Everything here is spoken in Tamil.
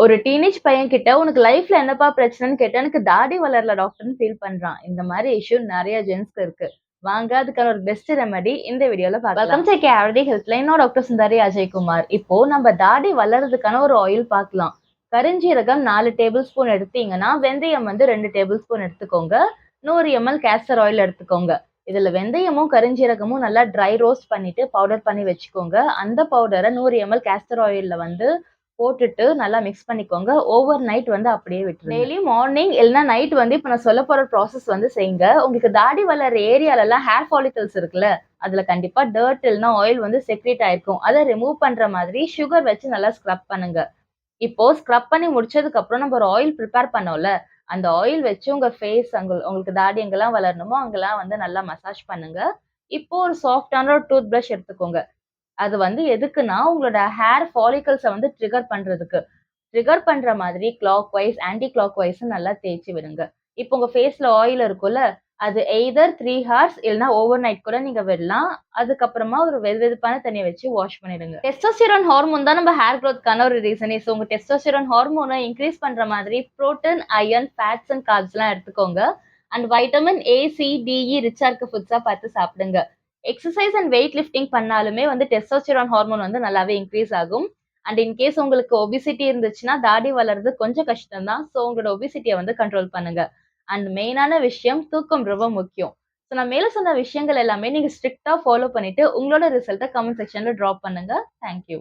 ஒரு டீனேஜ் பையன்கிட்ட உனக்கு லைஃப்ல என்னப்பா பிரச்சனைன்னு கேட்டா, எனக்கு தாடி வளரல டாக்டர்ன்னு ஃபீல் பண்றான். இந்த மாரி இஷ்யூ நெறைய ஜென்ஸ்க்கு இருக்கு. வாங்க அதுக்கான ஒரு பெஸ்ட் ரெமெடி இந்த வீடியோல பார்க்கலாம். Welcome to KRT helpline. நான் டாக்டர் சுந்தரி அஜய்குமார். இப்போ நம்ம தாடி வளர்றதுக்கான ஒரு ஆயில் பார்க்கலாம். கருஞ்சீரகம் 4 டேபிள் ஸ்பூன் எடுத்தீங்கன்னா, வெந்தயம் வந்து 2 டேபிள் ஸ்பூன் எடுத்துக்கோங்க. 100 ml கேஸ்டர் ஆயில் எடுத்துக்கோங்க. இதுல வெந்தயமும் கருஞ்சீரகமும் நல்லா ட்ரை ரோஸ்ட் பண்ணிட்டு பவுடர் பண்ணி வச்சுக்கோங்க. அந்த பவுடர 100 ml கேஸ்டர் ஆயில்ல வந்து போட்டுட்டு நல்லா மிக்ஸ் பண்ணிக்கோங்க. ஓவர் நைட் வந்து அப்படியே விட்டுருங்க. டெய்லி மார்னிங் இல்லைன்னா நைட் வந்து இப்ப நான் சொல்லப் போற ப்ராசஸ் வந்து செய்யுங்க. உங்களுக்கு தாடி வளர்ற ஏரியாலலாம் ஹேர் ஃபாலிகல்ஸ் இருக்குல்ல, அதுல கண்டிப்பா டர்ட் இல்லைன்னா ஆயில் வந்து செக்ரீட் ஆயிருக்கும். அத ரிமூவ் பண்ற மாதிரி சுகர் வச்சு நல்லா ஸ்க்ரப் பண்ணுங்க. இப்போ ஸ்க்ரப் பண்ணி முடிச்சதுக்கு அப்புறம் நம்ம ஒரு ஆயில் ப்ரிப்பேர் பண்ணோம்ல, அந்த ஆயில் வச்சு உங்க ஃபேஸ் உங்களுக்கு தாடி எங்கெல்லாம் வளரணுமோ அங்கெல்லாம் வந்து நல்லா மசாஜ் பண்ணுங்க. இப்போ ஒரு சாஃப்ட்டான ஒரு டூத் பிரஷ் எடுத்துக்கோங்க. அது வந்து எதுக்குன்னா, உங்களோட ஹேர் ஃபாலிகல்ஸ வந்து ட்ரிகர் பண்றதுக்கு. ட்ரிகர் பண்ற மாதிரி clockwise, anti clockwise நல்லா தேய்ச்சு விடுங்க. இப்போ உங்க ஃபேஸ்ல ஆயில் இருக்கும்ல, அது எய்தர் 3 ஹார்ஸ் இல்லன்னா ஓவர் நைட் கூட நீங்க விடலாம். அதுக்கப்புறமா ஒரு வெதுவெதுப்பான தண்ணிய வச்சு வாஷ் பண்ணிடுங்க. டெஸ்டோஸ்டிரான் ஹார்மோன் தான் நம்ம ஹேர் குரோத்க்கான ஒரு ரீசனே. ஸோ உங்க டெஸ்டோஸ்டிரான் ஹார்மோன இன்கிரீஸ் பண்ற மாதிரி புரோட்டீன், அயர்ன், ஃபேட்ஸ் அண்ட் கார்ப்ஸ்லாம் எடுத்துக்கோங்க. And vitamin A, C, D, E ரிச்சா இருக்க ஃபுட்ஸா பார்த்து சாப்பிடுங்க. எக்ஸர்சைஸ் அண்ட் வெயிட் லிஃப்டிங் பண்ணாலுமே வந்து டெஸ்டோஸ்டிரான் ஹார்மோன் வந்து நல்லாவே இன்க்ரீஸ் ஆகும். அண்ட் இன்கேஸ் உங்களுக்கு ஒபிசிட்டி இருந்துச்சுன்னா, தாடி வளர்றது கொஞ்சம் கஷ்டம் தான். ஸோ உங்களோட ஒபிசிட்டிய வந்து கண்ட்ரோல் பண்ணுங்க. அண்ட் மெயினான விஷயம் தூக்கம் ரொம்ப முக்கியம். ஸோ நான் மேல சொன்ன விஷயங்கள் எல்லாமே நீங்க ஸ்ட்ரிக்ட்டா ஃபாலோ பண்ணிட்டு, உங்களோட ரிசல்ட்ட கமெண்ட் செக்ஷன்ல ட்ராப் பண்ணுங்க. Thank you.